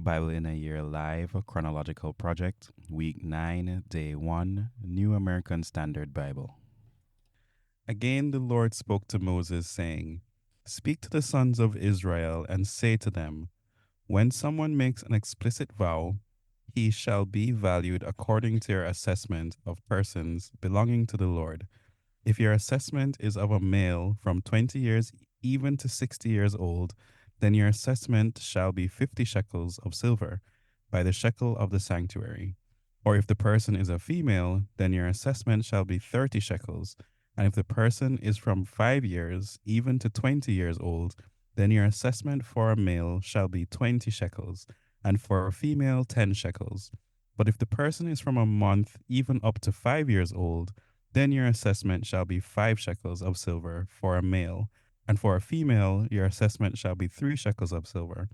Bible in a Year Live Chronological Project, Week 9, Day 1, New American Standard Bible. Again the Lord spoke to Moses, saying, Speak to the sons of Israel and say to them, When someone makes an explicit vow, he shall be valued according to your assessment of persons belonging to the Lord. If your assessment is of a male from 20 years even to 60 years old, then your assessment shall be 50 shekels of silver by the shekel of the sanctuary. Or if the person is a female, then your assessment shall be 30 shekels. And if the person is from 5 years even to 20 years old, then your assessment for a male shall be 20 shekels, and for a female 10 shekels. But if the person is from a month even up to 5 years old, then your assessment shall be 5 shekels of silver for a male, and for a female your assessment shall be 3 shekels of silver.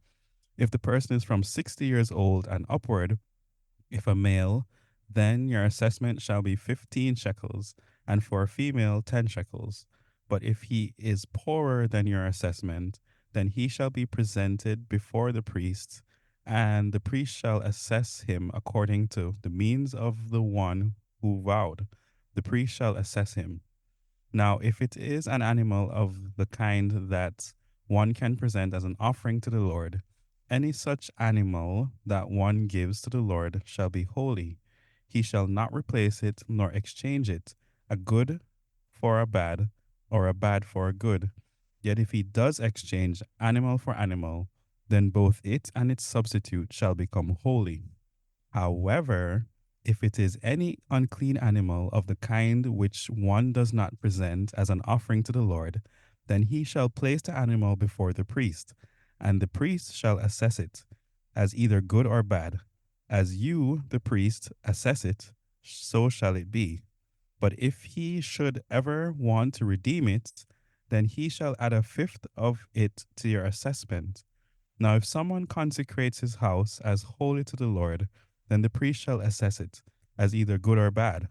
If the person is from 60 years old and upward, if a male, then your assessment shall be 15 shekels, and for a female 10 shekels. But if he is poorer than your assessment, then he shall be presented before the priest, and the priest shall assess him according to the means of the one who vowed. The priest shall assess him. Now, if it is an animal of the kind that one can present as an offering to the Lord, any such animal that one gives to the Lord shall be holy. He shall not replace it nor exchange it, a good for a bad, or a bad for a good. Yet if he does exchange animal for animal, then both it and its substitute shall become holy. However, if it is any unclean animal of the kind which one does not present as an offering to the Lord, then he shall place the animal before the priest, and the priest shall assess it as either good or bad. As you, the priest, assess it, so shall it be. But if he should ever want to redeem it, then he shall add a fifth of it to your assessment. Now, if someone consecrates his house as holy to the Lord, then the priest shall assess it as either good or bad.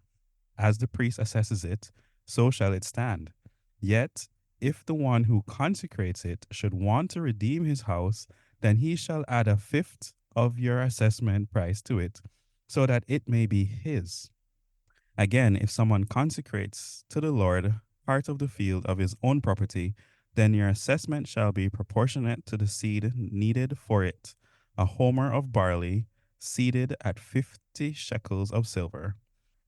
As the priest assesses it, so shall it stand. Yet, if the one who consecrates it should want to redeem his house, then he shall add a fifth of your assessment price to it, so that it may be his. Again, if someone consecrates to the Lord part of the field of his own property, then your assessment shall be proportionate to the seed needed for it, a homer of barley, seeded at 50 shekels of silver.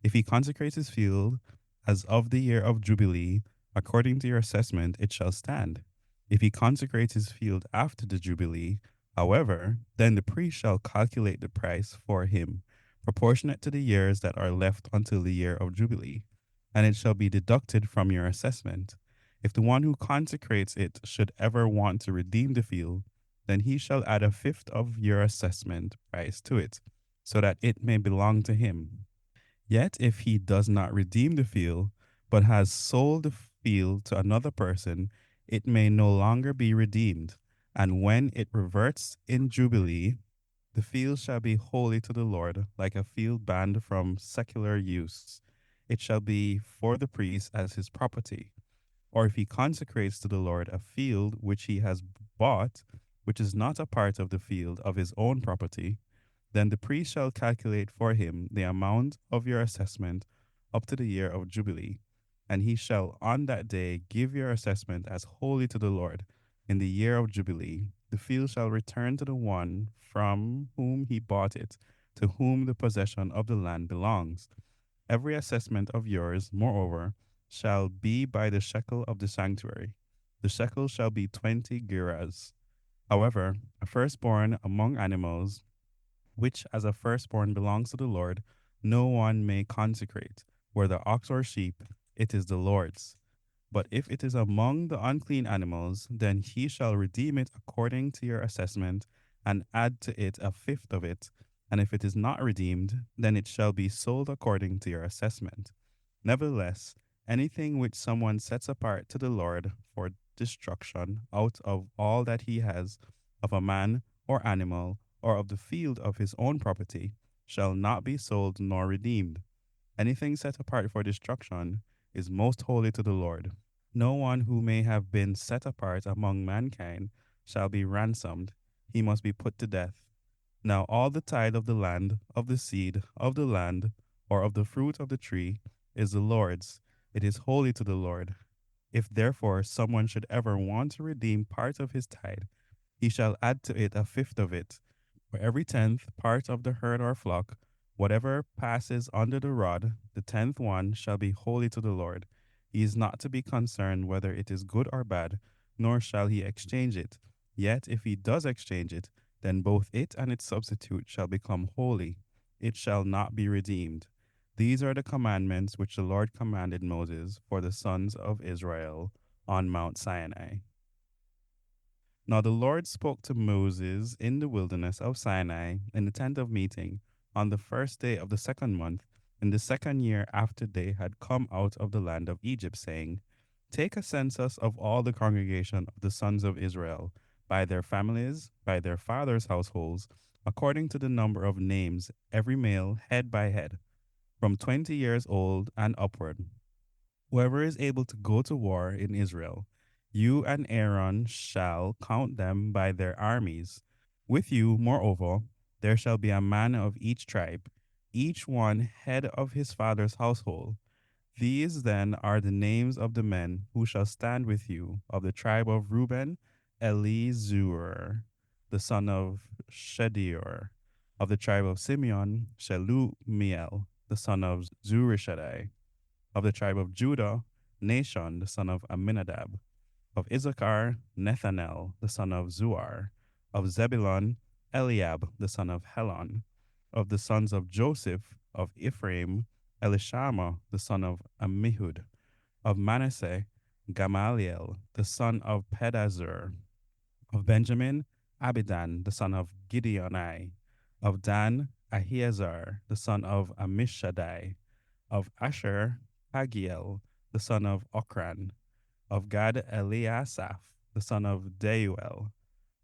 If he consecrates his field as of the year of Jubilee, according to your assessment, it shall stand. If he consecrates his field after the Jubilee, however, then the priest shall calculate the price for him, proportionate to the years that are left until the year of Jubilee, and it shall be deducted from your assessment. If the one who consecrates it should ever want to redeem the field, then he shall add a fifth of your assessment price to it, so that it may belong to him. Yet if he does not redeem the field, but has sold the field to another person, it may no longer be redeemed. And when it reverts in Jubilee, the field shall be holy to the Lord, like a field banned from secular use. It shall be for the priest as his property. Or if he consecrates to the Lord a field which he has bought, which is not a part of the field of his own property, then the priest shall calculate for him the amount of your assessment up to the year of Jubilee, and he shall on that day give your assessment as holy to the Lord. In the year of Jubilee, the field shall return to the one from whom he bought it, to whom the possession of the land belongs. Every assessment of yours, moreover, shall be by the shekel of the sanctuary. The shekel shall be 20 gerahs. However, a firstborn among animals, which as a firstborn belongs to the Lord, no one may consecrate. Whether ox or sheep, it is the Lord's. But if it is among the unclean animals, then he shall redeem it according to your assessment, and add to it a fifth of it. And if it is not redeemed, then it shall be sold according to your assessment. Nevertheless, anything which someone sets apart to the Lord for destruction out of all that he has, of a man or animal, or of the field of his own property, shall not be sold nor redeemed. Anything set apart for destruction is most holy to the Lord. No one who may have been set apart among mankind shall be ransomed. He must be put to death. Now all the tithe of the land, of the seed, of the land, or of the fruit of the tree, is the Lord's. It is holy to the Lord. If therefore someone should ever want to redeem part of his tithe, he shall add to it a fifth of it. For every tenth part of the herd or flock, whatever passes under the rod, the tenth one shall be holy to the Lord. He is not to be concerned whether it is good or bad, nor shall he exchange it. Yet if he does exchange it, then both it and its substitute shall become holy. It shall not be redeemed. These are the commandments which the Lord commanded Moses for the sons of Israel on Mount Sinai. Now the Lord spoke to Moses in the wilderness of Sinai in the tent of meeting on the first day of the second month, in the second year after they had come out of the land of Egypt, saying, Take a census of all the congregation of the sons of Israel, by their families, by their fathers' households, according to the number of names, every male, head by head, from 20 years old and upward, whoever is able to go to war in Israel. You and Aaron shall count them by their armies. With you, moreover, there shall be a man of each tribe, each one head of his father's household. These then are the names of the men who shall stand with you. Of the tribe of Reuben, Elizur, the son of Shedeur. Of the tribe of Simeon, Shelumiel, the son of Zurishaddai. Of the tribe of Judah, Nashon, the son of Amminadab. Of Issachar, Nethanel, the son of Zuar. Of Zebulun, Eliab, the son of Helon. Of the sons of Joseph, of Ephraim, Elishama, the son of Ammihud. Of Manasseh, Gamaliel, the son of Pedazur. Of Benjamin, Abidan, the son of Gideoni. Of Dan, Ahiezer, the son of Ammishaddai. Of Asher, Pagiel, the son of Okran. Of Gad, Eliasaph, the son of Deuel.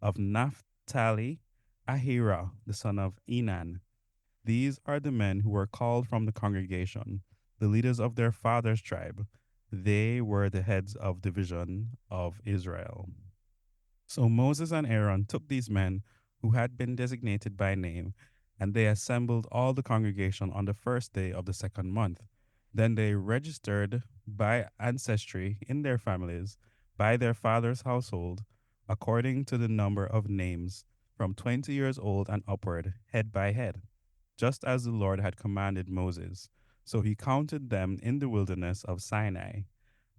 Of Naphtali, Ahira, the son of Enan. These are the men who were called from the congregation, the leaders of their father's tribe. They were the heads of division of Israel. So Moses and Aaron took these men who had been designated by name, and they assembled all the congregation on the first day of the second month. Then they registered by ancestry in their families, by their father's household, according to the number of names, from 20 years old and upward, head by head, just as the Lord had commanded Moses. So he counted them in the wilderness of Sinai.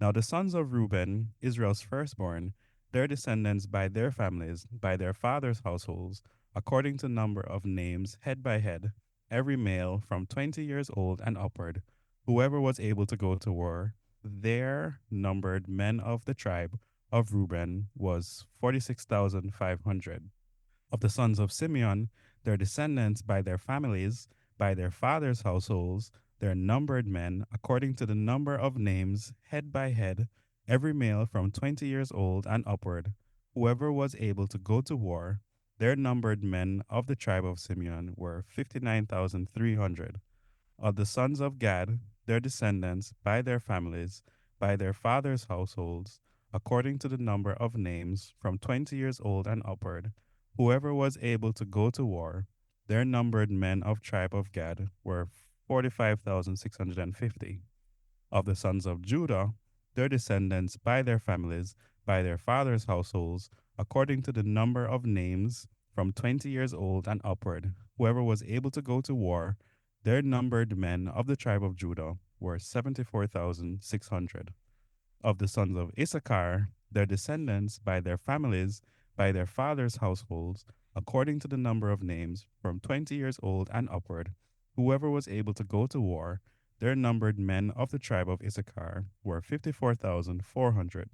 Now the sons of Reuben, Israel's firstborn, their descendants by their families, by their fathers' households, according to number of names, head by head, every male from 20 years old and upward, whoever was able to go to war, their numbered men of the tribe of Reuben was 46,500. Of the sons of Simeon, their descendants by their families, by their fathers' households, their numbered men, according to the number of names, head by head, every male from 20 years old and upward, whoever was able to go to war, their numbered men of the tribe of Simeon were 59,300. Of the sons of Gad, their descendants, by their families, by their fathers' households, according to the number of names, from 20 years old and upward, whoever was able to go to war, their numbered men of tribe of Gad were 45,650. Of the sons of Judah, their descendants by their families, by their fathers' households, according to the number of names, from 20 years old and upward, whoever was able to go to war, their numbered men of the tribe of Judah were 74,600. Of the sons of Issachar, their descendants by their families, by their fathers' households, according to the number of names, from 20 years old and upward, whoever was able to go to war, their numbered men of the tribe of Issachar were 54,400.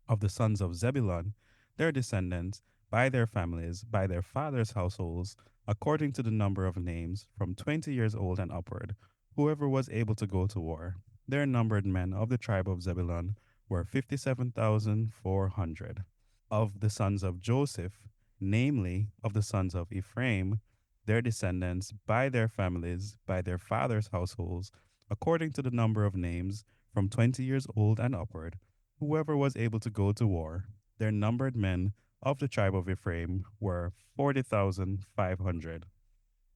Of the sons of Zebulun, their descendants, by their families, by their fathers' households, according to the number of names, from 20 years old and upward, whoever was able to go to war, their numbered men of the tribe of Zebulun were 57,400. Of the sons of Joseph, namely, of the sons of Ephraim, their descendants, by their families, by their fathers' households, according to the number of names, from 20 years old and upward, whoever was able to go to war, their numbered men of the tribe of Ephraim were 40,500.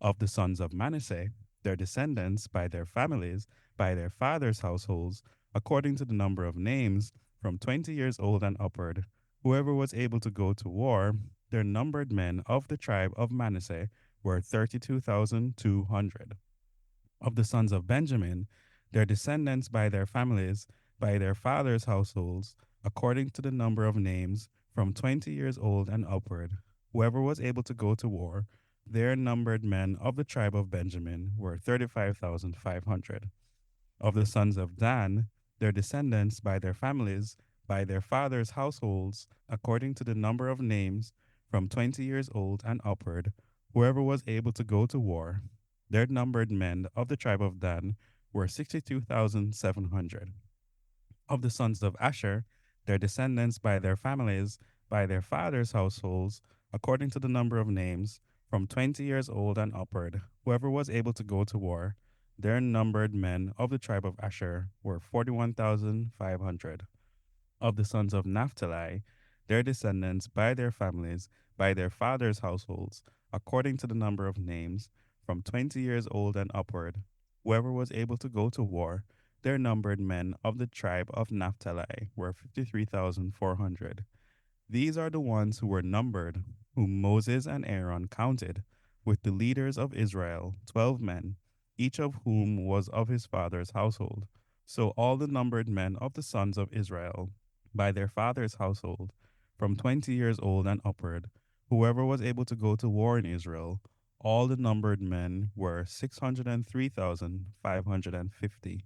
Of the sons of Manasseh, their descendants by their families, by their fathers' households, according to the number of names, from 20 years old and upward, whoever was able to go to war, their numbered men of the tribe of Manasseh were 32,200. Of the sons of Benjamin, their descendants by their families, by their fathers' households, according to the number of names, from 20 years old and upward, whoever was able to go to war, their numbered men of the tribe of Benjamin were 35,500. Of the sons of Dan, their descendants by their families, by their fathers' households, according to the number of names, from 20 years old and upward, whoever was able to go to war, their numbered men of the tribe of Dan were 62,700. Of the sons of Asher, their descendants by their families, by their fathers' households, according to the number of names, from 20 years old and upward, whoever was able to go to war, their numbered men of the tribe of Asher were 41,500. Of the sons of Naphtali, their descendants by their families, by their fathers' households, according to the number of names, from 20 years old and upward, whoever was able to go to war, their numbered men of the tribe of Naphtali were 53,400. These are the ones who were numbered, whom Moses and Aaron counted, with the leaders of Israel, 12 men, each of whom was of his father's household. So all the numbered men of the sons of Israel, by their father's household, from 20 years old and upward, whoever was able to go to war in Israel, all the numbered men were 603,550.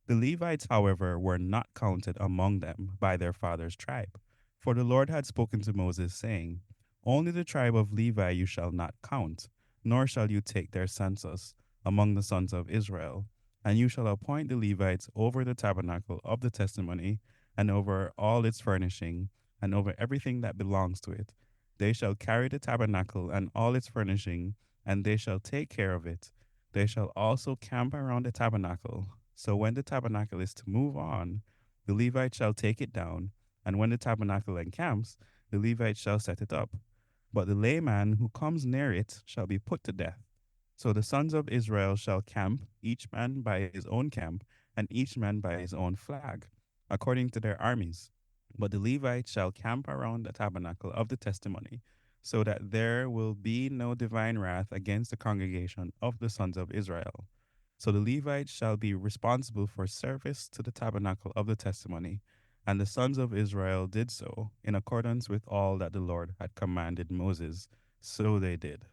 The Levites, however, were not counted among them by their father's tribe. For the Lord had spoken to Moses, saying, Only the tribe of Levi you shall not count, nor shall you take their census among the sons of Israel. And you shall appoint the Levites over the tabernacle of the testimony, and over all its furnishing, and over everything that belongs to it. They shall carry the tabernacle and all its furnishing, and they shall take care of it. They shall also camp around the tabernacle. So when the tabernacle is to move on, the Levite shall take it down, and when the tabernacle encamps, the Levite shall set it up. But the layman who comes near it shall be put to death. So the sons of Israel shall camp, each man by his own camp, and each man by his own flag, according to their armies. But the Levite shall camp around the tabernacle of the testimony, so that there will be no divine wrath against the congregation of the sons of Israel. So the Levites shall be responsible for service to the tabernacle of the testimony. And the sons of Israel did so, in accordance with all that the Lord had commanded Moses. So they did.